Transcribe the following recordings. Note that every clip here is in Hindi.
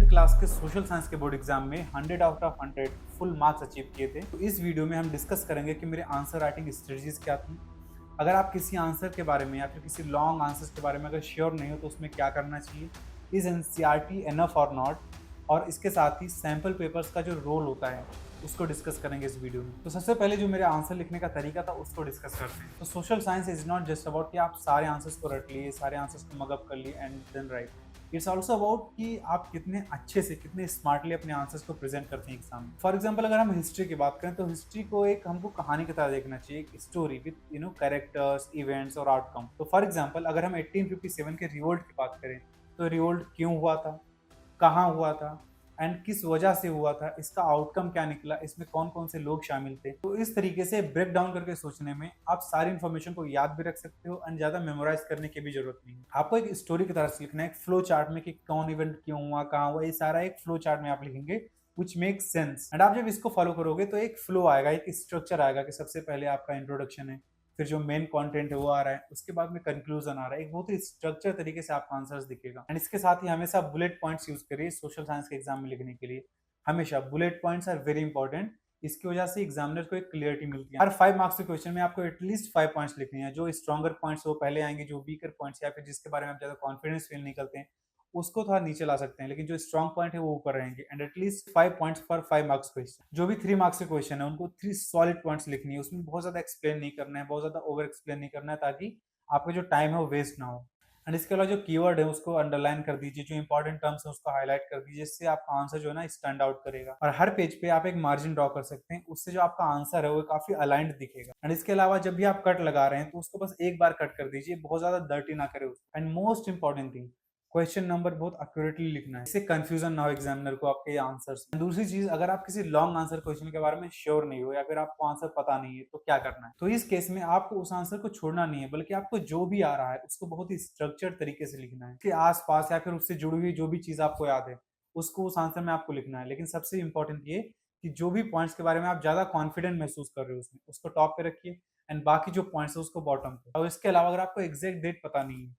11th क्लास के सोशल साइंस के बोर्ड एग्जाम में 100 out of 100 full marks achieve किए थे। तो इस वीडियो में हम डिस्कस करेंगे कि मेरे आंसर राइटिंग स्ट्रेटजीज क्या थी। अगर आप किसी आंसर के बारे में या फिर किसी लॉन्ग आंसर्स के बारे में अगर श्योर नहीं हो तो उसमें क्या करना चाहिए, इज एनसीईआरटी एनफ और नॉट, और इसके साथ ही सैम्पल पेपर्स का जो रोल होता है उसको डिस्कस करेंगे इस वीडियो में। तो सबसे पहले जो मेरे आंसर लिखने का तरीका था उसको डिस्कस करते हैं। तो social science is not just about कि आप सारे आंसर्स को रट लिए, सारे आंसर्स को मगअप कर लिए and then write. It's also about कि आप कितने अच्छे से, कितने स्मार्टली अपने आंसर्स को प्रेजेंट करते हैं एग्जाम में। फॉर एग्जाम्पल अगर हम हिस्ट्री की बात करें तो हिस्ट्री को एक हमको कहानी की तरह देखना चाहिए, एक स्टोरी विद कैरेक्टर्स, इवेंट्स और आउटकम। तो फॉर एग्जाम्पल अगर हम 1857 के रिवोल्ट की बात करें तो रिवोल्ट क्यों हुआ था, कहाँ हुआ था एंड किस वजह से हुआ था, इसका आउटकम क्या निकला, इसमें कौन कौन से लोग शामिल थे। तो इस तरीके से ब्रेक डाउन करके सोचने में आप सारी इन्फॉर्मेशन को याद भी रख सकते हो एंड ज्यादा मेमोराइज करने की भी जरूरत नहीं है। आपको एक स्टोरी की तरह से लिखना है, एक फ्लो चार्ट में कि कौन इवेंट क्यों हुआ, कहाँ हुआ, ये सारा एक फ्लो चार्ट में आप लिखेंगे विच मेक सेंस। एंड आप जब इसको फॉलो करोगे तो एक फ्लो आएगा, एक स्ट्रक्चर आएगा कि सबसे पहले आपका इंट्रोडक्शन है, फिर जो मेन कंटेंट है वो आ रहा है, उसके बाद में कंक्लूजन आ रहा है। एक बहुत ही स्ट्रक्चर तरीके से आपका आंसर्स दिखेगा। एंड इसके साथ ही हमेशा बुलेट पॉइंट्स यूज करिए सोशल साइंस के एग्जाम में लिखने के लिए। हमेशा bullet points are very important. इसकी वजह से एग्जामिनर को एक क्लियरिटी मिलती है। हर 5 मार्क्स के क्वेश्चन में आपको एटलीस्ट 5 पॉइंट्स लिखने हैं। जो स्ट्रॉन्गर पॉइंट्स वो पहले आएंगे, जो वीकर पॉइंट्स या फिर जिसके बारे में आप ज्यादा कॉन्फिडेंस फील नहीं करते हैं उसको थोड़ा नीचे ला सकते हैं, लेकिन जो स्ट्रॉन्ग पॉइंट है वो ऊपर रहेंगे। एंड एटलीस्ट 5 पॉइंट्स पर 5 मार्क्स क्वेश्चन। जो भी 3 मार्क्स के क्वेश्चन है उनको 3 सॉलिड पॉइंट्स लिखनी है। उसमें बहुत ज्यादा एक्सप्लेन नहीं करना है, बहुत ज्यादा ओवर एक्सप्लेन नहीं करना है, ताकि आपका जो टाइम है वो वेस्ट ना हो। एंड इसके अलावा जो कीवर्ड है उसको अंडरलाइन कर दीजिए, जो इंपॉर्टेंट टर्म्स है उसको हाईलाइट कर दीजिए, जिससे आपका आंसर जो है ना स्टैंड आउट करेगा। और हर पेज पे आप एक मार्जिन ड्रॉ कर सकते हैं, उससे जो आपका आंसर है वो काफी अलाइंड दिखेगा। एंड इसके अलावा जब भी आप कट लगा रहे हैं तो उसको बस एक बार कट कर दीजिए, बहुत ज्यादा डर्टी ना करें उसको। And most important thing, question number बहुत एक्यूरेटली लिखना है, इससे कंफ्यूजन ना हो एग्जामिनर को आपके आंसर्स। दूसरी चीज, अगर आप किसी लॉन्ग आंसर क्वेश्चन के बारे में श्योर नहीं हो या फिर आपको आंसर पता नहीं है तो क्या करना है। तो इस केस में आपको उस आंसर को छोड़ना नहीं है, बल्कि आपको जो भी आ रहा है उसको बहुत ही स्ट्रक्चर तरीके से लिखना है। उसके आसपास या फिर उससे जुड़ी हुई जो भी चीज आपको याद है उसको उस आंसर में आपको लिखना है। लेकिन सबसे इंपॉर्टेंट ये कि जो भी पॉइंट्स के बारे में आप ज्यादा कॉन्फिडेंट महसूस कर रहे हो उसमें, उसको टॉप पे रखिए एंड बाकी जो पॉइंट्स है उसको बॉटम पे। और इसके अलावा अगर आपको एग्जैक्ट डेट पता नहीं है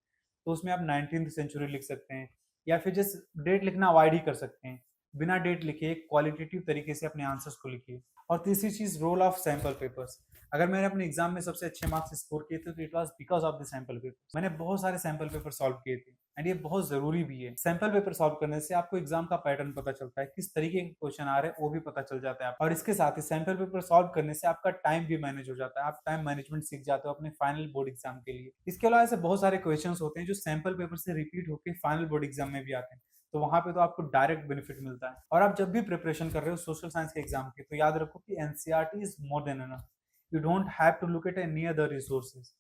तो उसमें आप 19th सेंचुरी लिख सकते हैं, या फिर जस्ट डेट लिखना अवॉइड ही कर सकते हैं। बिना डेट लिखे क्वालिटेटिव तरीके से अपने आंसर्स को लिखिए। और तीसरी चीज, रोल ऑफ सैंपल पेपर्स। अगर मैंने अपने एग्जाम में सबसे अच्छे मार्क्स स्कोर किए थे तो it was because of the sample papers. मैंने बहुत सारे सैंपल पेपर सॉल्व किए थे एंड ये बहुत जरूरी भी है। सैंपल पेपर सॉल्व करने से आपको एग्जाम का पैटर्न पता चलता है, किस तरीके के क्वेश्चन आ रहे हैं वो भी पता चल जाता है। और इसके साथ ही सैंपल पेपर सॉल्व करने से आपका टाइम भी मैनेज हो जाता है, आप टाइम मैनेजमेंट सीख जाते हो अपने फाइनल बोर्ड एग्जाम के लिए। इसके अलावा ऐसे बहुत सारे क्वेश्चन होते हैं जो सैंपल पेपर से रिपीट होकर फाइनल बोर्ड एग्जाम में भी आते हैं, तो वहां पे तो आपको डायरेक्ट बेनिफिट मिलता है। और आप जब भी प्रिपरेशन कर रहे हो सोशल साइंस के एग्जाम की, तो याद रखो कि NCERT is more than enough. You don't have to look at any other resources.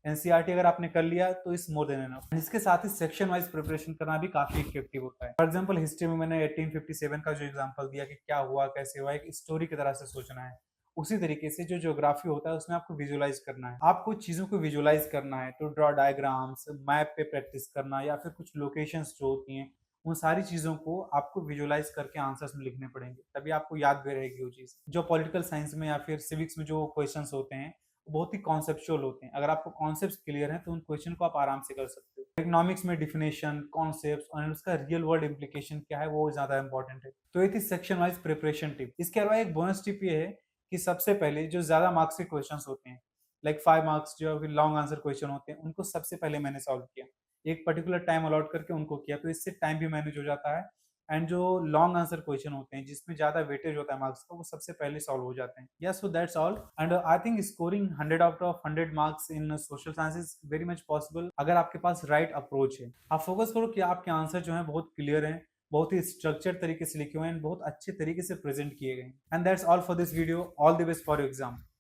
NCERT अगर आपने कर लिया तो इस मोर देन एनफ। इसके साथ ही सेक्शन वाइज प्रिपरेशन करना भी काफी इफेक्टिव होता है। फॉर एग्जांपल हिस्ट्री में मैंने 1857 का जो एग्जांपल दिया कि क्या हुआ, कैसे हुआ, एक स्टोरी की तरह से सोचना है। उसी तरीके से जो ज्योग्राफी होता है उसमें आपको विजुअलाइज करना है, आपको चीजों को विजुअलाइज करना है। तो ड्रॉ डायग्राम्स, मैप पे प्रैक्टिस करना, या फिर कुछ लोकेशंस जो होती हैं उन सारी चीजों को आपको विजुअलाइज करके आंसर्स में लिखने पड़ेंगे, तभी आपको याद भी रहेगी वो चीज। जो पॉलिटिकल साइंस में या फिर सिविक्स में जो क्वेश्चंस होते हैं वो बहुत ही कॉन्सेप्चुअल होते हैं। अगर आपको कॉन्सेप्ट्स क्लियर हैं तो उन क्वेश्चन को आप आराम से कर सकते हो। इकोनॉमिक्स में डिफिनेशन, कॉन्सेप्ट्स और उसका रियल वर्ल्ड इंप्लीकेशन क्या है वो ज्यादा इंपॉर्टेंट है। तो ये थी सेक्शन वाइज प्रिपरेशन टिप। इसके अलावा एक बोनस टिप ये है कि सबसे पहले जो ज्यादा मार्क्स के क्वेश्चंस होते हैं, लाइक 5 मार्क्स जो लॉन्ग आंसर क्वेश्चन होते हैं, उनको सबसे पहले मैंने सॉल्व किया, एक पर्टिकुलर टाइम अलॉट करके उनको किया। तो इससे टाइम भी मैनेज हो जाता है एंड जो लॉन्ग आंसर क्वेश्चन होते हैं जिसमें ज्यादा वेटेज होता है मार्क्स का, वो सबसे पहले सॉल्व हो जाते हैं। या so that's all. And I think scoring 100 out of 100 marks in social science is very much possible अगर आपके पास राइट अप्रोच है। आप फोकस करो कि आपके आंसर जो है बहुत क्लियर है, बहुत ही स्ट्रक्चर तरीके से लिखे हुए हैं, बहुत अच्छे तरीके से प्रेजेंट किए गए। And that's all for this video. All the best for your exam.